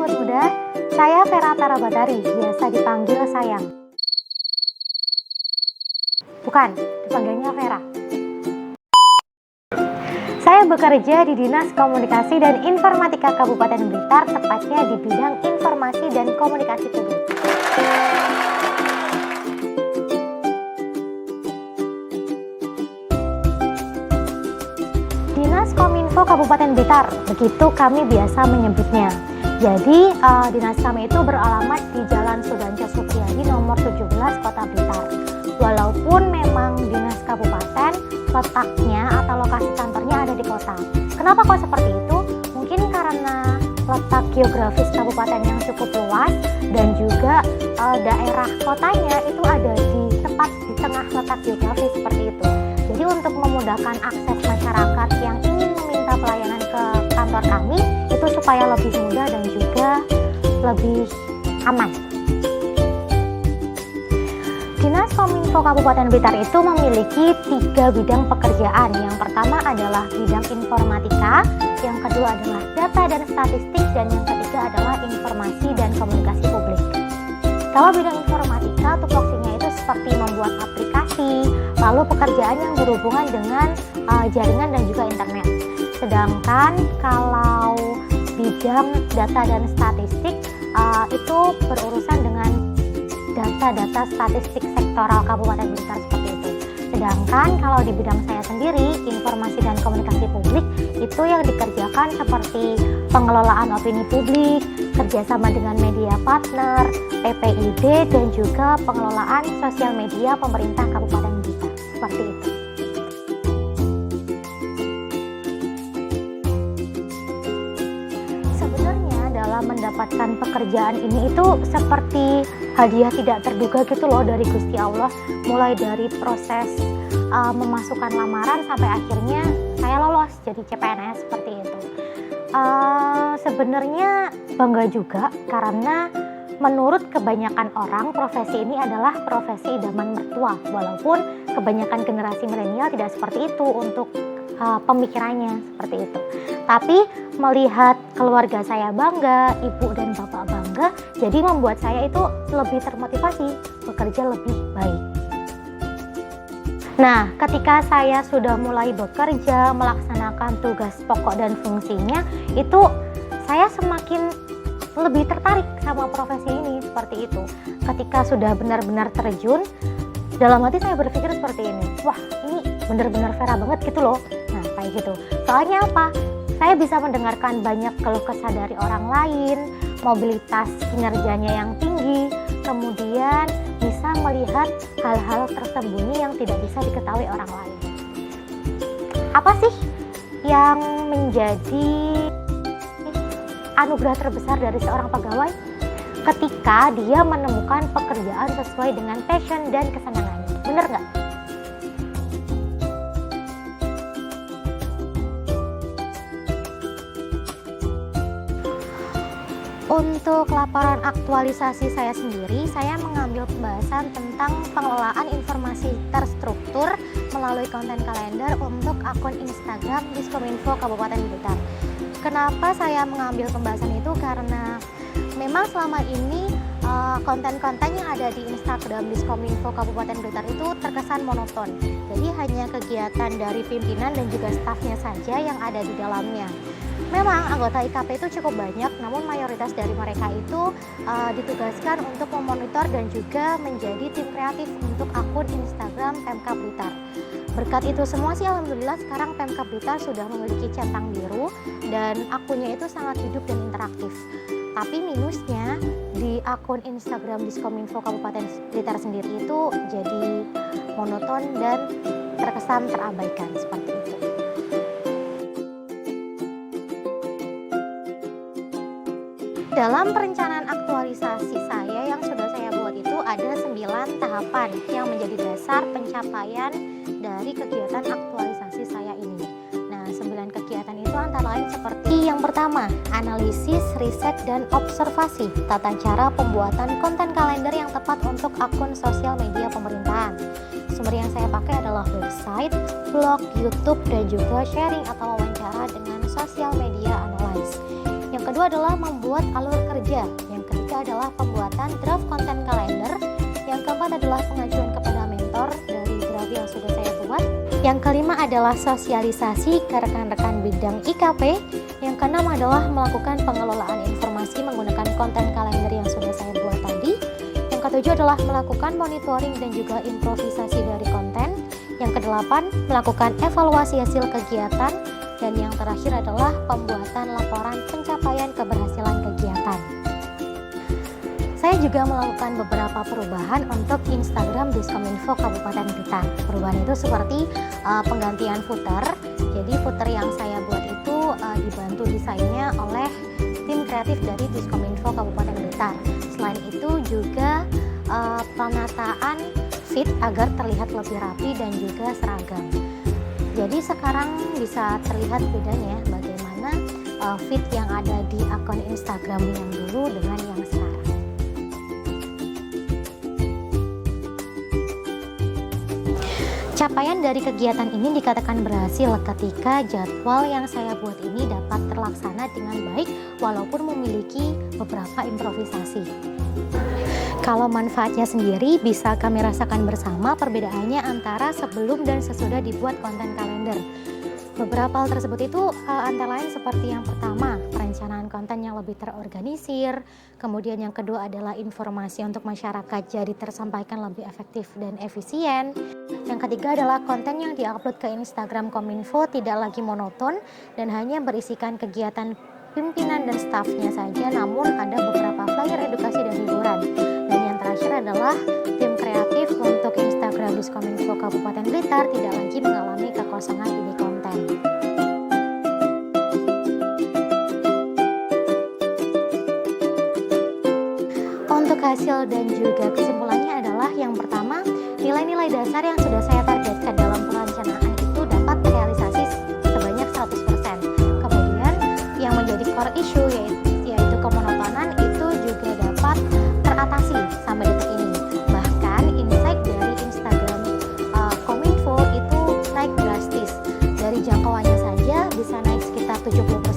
sahabat muda, saya Vera Tara Batari, biasa dipanggil Sayang. Bukan, dipanggilnya Vera. Saya bekerja di Dinas Komunikasi dan Informatika Kabupaten Blitar, tepatnya di bidang informasi dan komunikasi publik. Dinas Kominfo Kabupaten Blitar, begitu kami biasa menyebutnya. Jadi, dinas kami itu beralamat di Jalan Sudanca Supriyadi nomor 17 Kota Blitar. Walaupun memang dinas kabupaten, letaknya atau lokasi kantornya ada di kota. Kenapa kok seperti itu? Mungkin karena letak geografis kabupaten yang cukup luas dan juga daerah kotanya itu ada di tepat di tengah letak geografis seperti itu. Jadi untuk memudahkan akses masyarakat yang ingin meminta pelayanan ke kantor kami itu supaya lebih mudah dan juga lebih aman. Dinas Kominfo Kabupaten Blitar itu memiliki 3 bidang pekerjaan. Yang pertama adalah bidang informatika, yang kedua adalah data dan statistik, dan yang ketiga adalah informasi dan komunikasi publik. Kalau bidang informatika, tupoksinya itu seperti membuat aplikasi, lalu pekerjaan yang berhubungan dengan jaringan dan juga internet. Sedangkan kalau bidang data dan statistik itu berurusan dengan data-data statistik sektoral Kabupaten Blitar seperti itu. Sedangkan kalau di bidang saya sendiri, informasi dan komunikasi publik, itu yang dikerjakan seperti pengelolaan opini publik, kerjasama dengan media partner, PPID, dan juga pengelolaan sosial media pemerintah Kabupaten Blitar. Seperti itu. Mendapatkan pekerjaan ini itu seperti hadiah tidak terduga gitu loh dari Gusti Allah, mulai dari proses memasukkan lamaran sampai akhirnya saya lolos jadi CPNS seperti itu. Sebenarnya bangga juga karena menurut kebanyakan orang profesi ini adalah profesi idaman mertua, walaupun kebanyakan generasi milenial tidak seperti itu untuk pemikirannya seperti itu. Tapi melihat keluarga saya bangga, ibu dan bapak bangga, jadi membuat saya itu lebih termotivasi bekerja lebih baik. Nah, ketika saya sudah mulai bekerja, melaksanakan tugas pokok dan fungsinya, itu saya semakin lebih tertarik sama profesi ini seperti itu. Ketika sudah benar-benar terjun, dalam hati saya berpikir seperti ini, wah ini benar-benar Vera banget gitu loh. Nah, kayak gitu. Soalnya apa? Saya bisa mendengarkan banyak keluh kesah dari orang lain, mobilitas kinerjanya yang tinggi, kemudian bisa melihat hal-hal tersembunyi yang tidak bisa diketahui orang lain. Apa sih yang menjadi anugerah terbesar dari seorang pegawai? Ketika dia menemukan pekerjaan sesuai dengan passion dan kesenangannya. Bener nggak? Untuk laporan aktualisasi saya sendiri, saya mengambil pembahasan tentang pengelolaan informasi terstruktur melalui konten kalender untuk akun Instagram Diskominfo Kabupaten Blitar. Kenapa saya mengambil pembahasan itu? Karena memang selama ini konten-konten yang ada di Instagram Diskominfo Kabupaten Blitar itu terkesan monoton. Jadi hanya kegiatan dari pimpinan dan juga stafnya saja yang ada di dalamnya. Memang anggota IKP itu cukup banyak, namun mayoritas dari mereka itu ditugaskan untuk memonitor dan juga menjadi tim kreatif untuk akun Instagram Pemkab Blitar. Berkat itu semua sih alhamdulillah sekarang Pemkab Blitar sudah memiliki centang biru dan akunnya itu sangat hidup dan interaktif. Tapi minusnya di akun Instagram Diskominfo Kabupaten Blitar sendiri itu jadi monoton dan terkesan terabaikan seperti itu. Dalam perencanaan aktualisasi saya yang sudah saya buat itu ada 9 tahapan yang menjadi dasar pencapaian dari kegiatan aktualisasi saya ini. Nah, 9 kegiatan itu antara lain seperti yang pertama, analisis, riset, dan observasi tata cara pembuatan konten kalender yang tepat untuk akun sosial media pemerintahan. Sumber yang saya pakai adalah website, blog, YouTube, dan juga sharing atau wawancara dengan sosial media analyst. Yang kedua adalah membuat alur kerja. Yang ketiga adalah pembuatan draft konten kalender. Yang keempat adalah pengajuan kepada mentor dari draft yang sudah saya buat. Yang kelima adalah sosialisasi ke rekan-rekan bidang IKP. Yang keenam adalah melakukan pengelolaan informasi menggunakan konten kalender yang sudah saya buat tadi. Yang ketujuh adalah melakukan monitoring dan juga improvisasi dari konten. Yang kedelapan, melakukan evaluasi hasil kegiatan. Dan yang terakhir adalah pembuatan laporan pencapaian keberhasilan kegiatan. Saya juga melakukan beberapa perubahan untuk Instagram Diskominfo Kabupaten Blitar. Perubahan itu seperti penggantian footer. Jadi footer yang saya buat itu dibantu desainnya oleh tim kreatif dari Diskominfo Kabupaten Blitar. Selain itu juga penataan feed agar terlihat lebih rapi dan juga seragam. Jadi sekarang bisa terlihat bedanya bagaimana feed yang ada di akun Instagram yang dulu dengan yang sekarang. Capaian dari kegiatan ini dikatakan berhasil ketika jadwal yang saya buat ini dapat terlaksana dengan baik walaupun memiliki beberapa improvisasi. Kalau manfaatnya sendiri bisa kami rasakan bersama perbedaannya antara sebelum dan sesudah dibuat konten kalender. Beberapa hal tersebut itu antara lain seperti yang pertama, perencanaan konten yang lebih terorganisir. Kemudian yang kedua adalah informasi untuk masyarakat jadi tersampaikan lebih efektif dan efisien. Yang ketiga adalah konten yang diupload ke Instagram Kominfo tidak lagi monoton dan hanya berisikan kegiatan pimpinan dan stafnya saja, namun ada beberapa flyer edukasi dan hiburan. Dan yang terakhir adalah tim kreatif untuk Instagram Diskominfo Kabupaten Blitar tidak lagi mengalami kekosongan ide konten. Untuk hasil dan juga kesimpulannya adalah yang pertama, nilai-nilai dasar yang sudah saya targetkan dalam perencanaan itu dapat realisasi sebanyak 100%. Kemudian yang menjadi core issue yaitu kemonotonan itu juga dapat teratasi sampai detik ini. Bahkan insight dari Instagram Kominfo itu naik drastis. Dari jangkauannya saja bisa naik sekitar 70%.